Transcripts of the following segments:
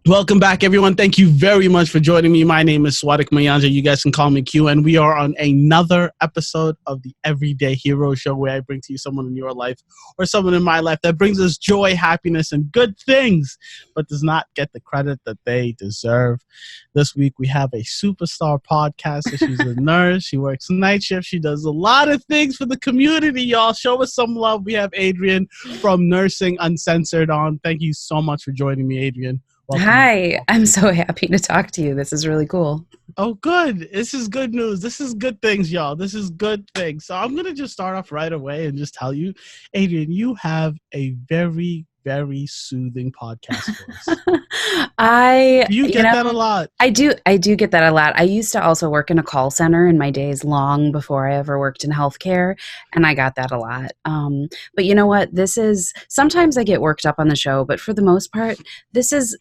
Welcome back, everyone. Thank you very much for joining me. My name is Swadik Mayanja. You guys can call me Q, and we are on another episode of the Everyday Hero Show, where I bring to you someone in your life or someone in my life that brings us joy, happiness, and good things, but does not get the credit that they deserve. This week, we have a superstar podcaster. She's a nurse. She works night shift. She does a lot of things for the community, y'all. Show us some love. We have Adrianne from Nursing Uncensored on. Thank you so much for joining me, Adrianne. Welcome. Hi, I'm so happy to talk to you. This is really cool. Oh, good. This is good news. This is good things, y'all. This is good things. So I'm going to just start off right away and just tell you, Adrianne, you have a very, very soothing podcast voice. You get that a lot. I do get that a lot. I used to also work in a call center in my days long before I ever worked in healthcare, and I got that a lot. But you know what? Sometimes I get worked up on the show, but for the most part, this is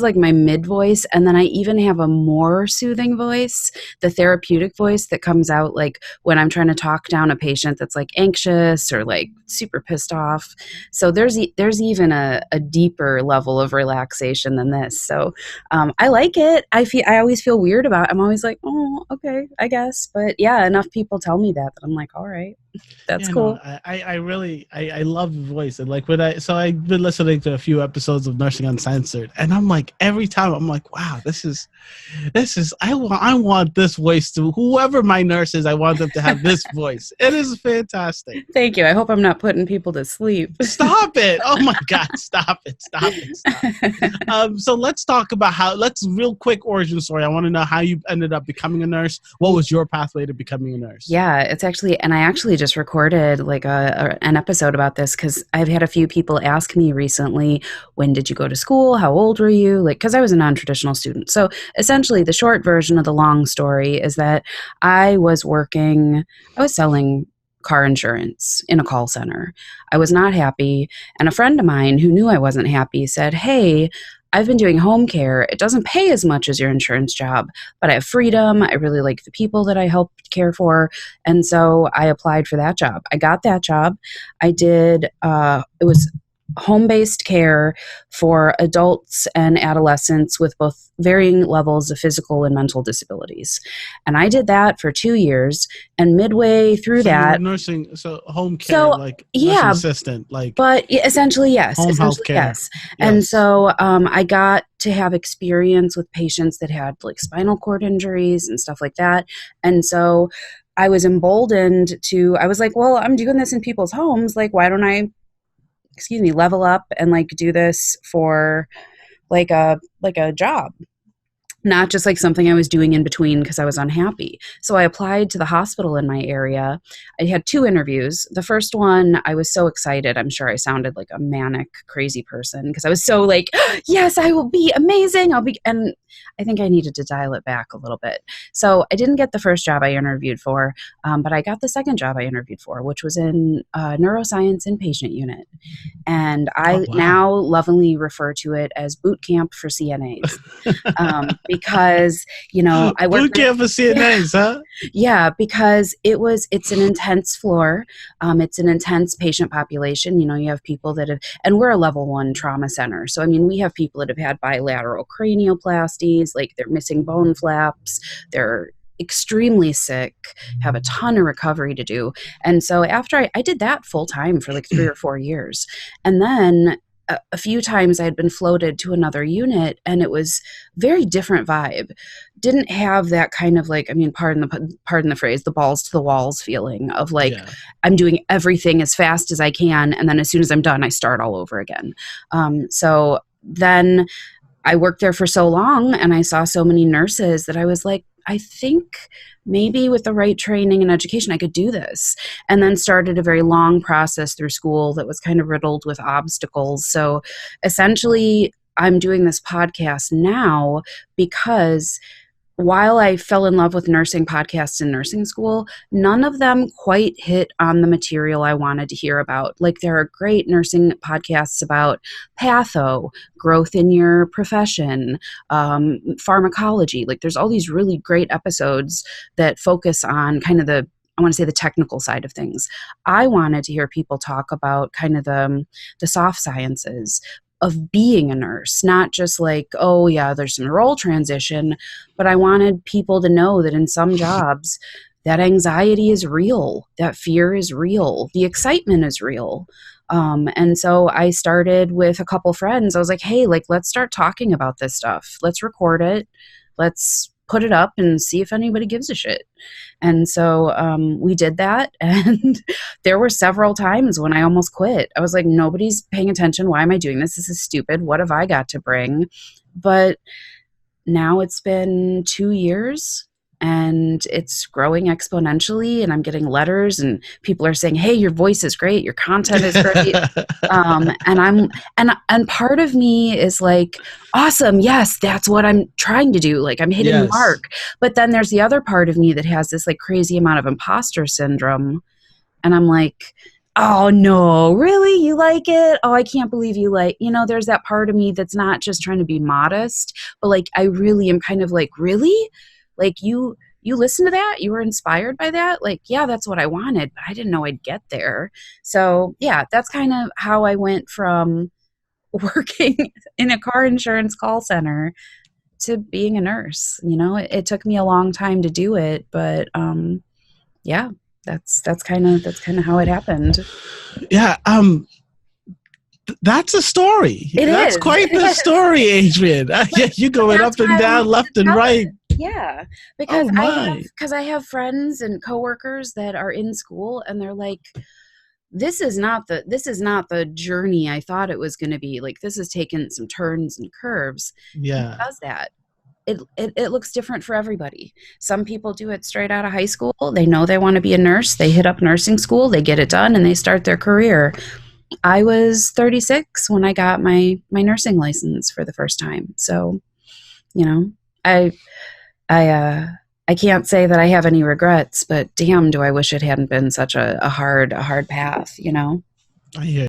like my mid voice, and then I even have a more soothing voice, the therapeutic voice that comes out like when I'm trying to talk down a patient that's like anxious or like super pissed off. So there's even a deeper level of relaxation than this. So I like it. I always feel weird about it. I'm always like, oh, okay, I guess. But yeah, enough people tell me that I'm like, all right, that's cool. No, I really love the voice. And like I've been listening to a few episodes of Nursing Uncensored, and I'm like, every time I'm like, wow, this is I want this voice to whoever my nurse is. I want them to have this voice. It is fantastic. Thank you. I hope I'm not putting people to sleep. Stop it. Oh my God. Stop it. So let's talk about real quick origin story. I want to know how you ended up becoming a nurse. What was your pathway to becoming a nurse? Yeah, I actually just recorded like an episode about this because I've had a few people ask me recently, when did you go to school? How old were you? Like, because I was a non-traditional student. So essentially the short version of the long story is that I was selling car insurance in a call center. I was not happy. And a friend of mine who knew I wasn't happy said, hey, I've been doing home care. It doesn't pay as much as your insurance job, but I have freedom. I really like the people that I help care for. And so I applied for that job. I got that job. I did, it was home-based care for adults and adolescents with both varying levels of physical and mental disabilities. And I did that for 2 years. And midway through that, nursing, so home care, like nursing assistant, like, but essentially, yes, home health care. Yes. And so I got to have experience with patients that had like spinal cord injuries and stuff like that. And so I was emboldened I was like, well, I'm doing this in people's homes. Like, why don't I level up and like do this for like a job, not just like something I was doing in between because I was unhappy. So I applied to the hospital in my area. I had 2 interviews. The first one, I was so excited. I'm sure I sounded like a manic, crazy person because I was so like, yes, I will be amazing. And I think I needed to dial it back a little bit. So I didn't get the first job I interviewed for, but I got the second job I interviewed for, which was in neuroscience inpatient unit. And I now lovingly refer to it as boot camp for CNAs. Because, I worked boot camp for CNAs, huh? Yeah, because it's an intense floor. It's an intense patient population. You have people that have, and we're a level 1 trauma center. So, we have people that have had bilateral cranioplasties, like they're missing bone flaps. They're extremely sick, have a ton of recovery to do. And so after I did that full time for like 3 or 4 years. And then a few times I had been floated to another unit, and it was very different vibe. Didn't have that kind of like, pardon the phrase, the balls to the walls feeling of like, I'm doing everything as fast as I can. And then as soon as I'm done, I start all over again. So then I worked there for so long, and I saw so many nurses that I was like, I think maybe with the right training and education, I could do this. And then started a very long process through school that was kind of riddled with obstacles. So essentially, I'm doing this podcast now because while I fell in love with nursing podcasts in nursing school, none of them quite hit on the material I wanted to hear about. Like, there are great nursing podcasts about patho, growth in your profession, pharmacology. Like, there's all these really great episodes that focus on kind of the technical side of things. I wanted to hear people talk about kind of the soft sciences, of being a nurse, not just like, oh yeah, there's some role transition, but I wanted people to know that in some jobs, that anxiety is real, that fear is real, the excitement is real. And so I started with a couple friends. I was like, hey, like, let's start talking about this stuff. Let's record it. Let's put it up and see if anybody gives a shit. And so we did that. And there were several times when I almost quit. I was like, nobody's paying attention. Why am I doing this? This is stupid. What have I got to bring? But now it's been 2 years and it's growing exponentially, and I'm getting letters and people are saying, hey, your voice is great, your content is great. And part of me is like, awesome, yes, that's what I'm trying to do, like I'm hitting the mark. But then there's the other part of me that has this like crazy amount of imposter syndrome, and I'm like, oh no, really? You like it? Oh, I can't believe you like, there's that part of me that's not just trying to be modest, but like I really am kind of like, really? Like you listened to that? You were inspired by that? Like, yeah, that's what I wanted, but I didn't know I'd get there. So yeah, that's kind of how I went from working in a car insurance call center to being a nurse. It took me a long time to do it, but yeah, that's kind of how it happened. Yeah. That's a story. That's quite the story, Adrianne. Yeah, you going up and down, left and right. Yeah, because I have friends and coworkers that are in school, and they're like, this is not the journey I thought it was going to be. Like, this has taken some turns and curves. Yeah, it does that. It looks different for everybody. Some people do it straight out of high school. They know they want to be a nurse. They hit up nursing school. They get it done, and they start their career. I was 36 when I got my nursing license for the first time. So, I can't say that I have any regrets, but damn, do I wish it hadn't been such a hard path, I hear